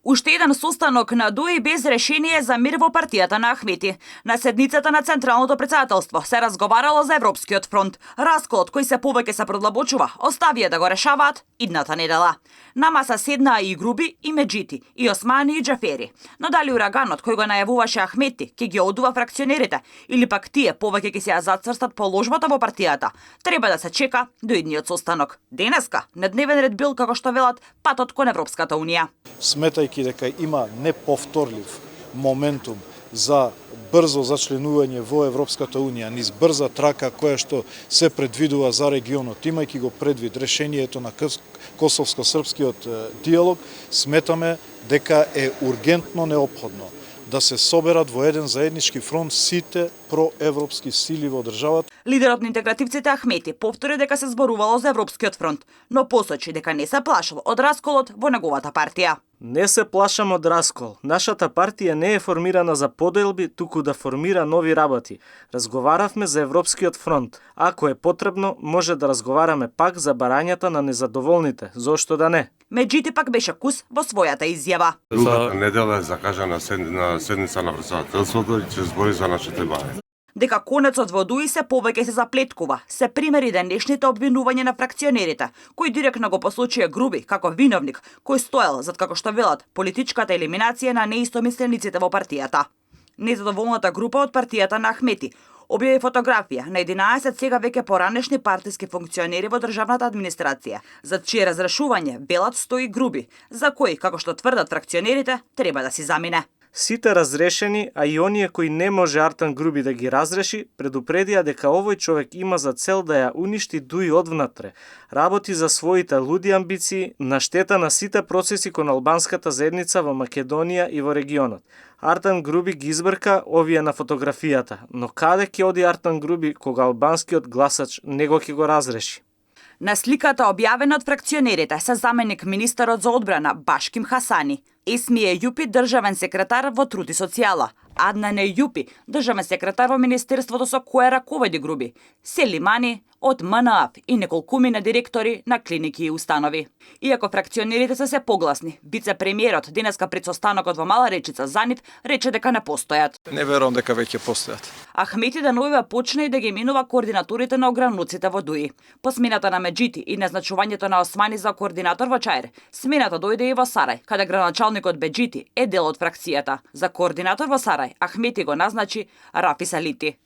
Уште еден состанок на ДОИ без решение за мир во партијата на Ахмети. На седницата на Централното претседателство се разговарало за Европскиот фронт. Расколот кој се повеќе се продлабочува, оставија да го решаваат идната недела. На маса седнаа и Груби, и Меджити, и Османи, и Џафери. Но дали ураганот кој го најавуваше Ахмети ќе ги одува фракционерите или пак тие повеќе ќе се ја зацрстат положбата во партијата, треба да се чека до идниот состанок. Денеска на дневен ред бил, како што велат, патот кон Европската унија. Сметајќи дека има неповторлив моментум за брзо зачленување во Европската унија, низ брза трака која што се предвидува за регионот, имајќи го предвид решението на косовско-српскиот диалог, сметаме дека е ургентно неопходно да се соберат во еден заеднички фронт сите проевропски сили во државата. Лидерот на интегративците Ахмети повтори дека се зборувало за Европскиот фронт, но посочи дека не се плашил од расколот во неговата партија. Не се плашам од раскол. Нашата партија не е формирана за поделби, туку да формира нови работи. Разговаравме за Европскиот фронт. Ако е потребно, може да разговараме пак за барањата на незадоволните. Зошто да не? Меджити пак беше кус во својата изјава. Другата недела е закажана седница на претседателството и ќе збори за нашите барања. Дека конецот во ДУИ се повеќе се заплеткува, се примери денешните обвинувања на фракционерите, кои директно го посочија Груби како виновник, кој стоел зад, како што велат, политичката елиминација на неистомислениците во партијата. Незадоволната група од партијата на Ахмети објави фотографија на 11 сега веќе поранешни партиски функционери во државната администрација, за чие разрешување велат стои Груби, за кој, како што тврдат фракционерите, треба да си замине. Сите разрешени, а и оние кои не може Артан Груби да ги разреши, предупредија дека овој човек има за цел да ја уништи ДУИ одвнатре, работи за своите луди амбиции на штета на сите процеси кон албанската заедница во Македонија и во регионот. Артан Груби ги избрка овие на фотографијата, но каде ќе оди Артан Груби кога албанскиот гласач него ќе го разреши? На сликата објавена од фракционерите се заменик министерот за одбрана Башким Хасани, Есмие Јупи, државен секретар во Труд и социјала, Аднан Јупи, државен секретар во министерството со кое раководи Груби, Селимани од МНАП и неколкумина директори на клиники и установи. Иако фракционерите се погласни, вице-премиерот денеска пред состанокот во Мала Речица за нив рече дека не постојат. Не верувам дека веќе постојат. Ахмети деновива почна и да ги минува координаторите на огрануците во ДУИ. По смената на Меджити и назначувањето на Османи за координатор во Чаир, смената дојде и во Сарај, каде градоначалникот Беџити е дел од фракцијата. За координатор во Сарај Ахмети го назначи Рафис Алити.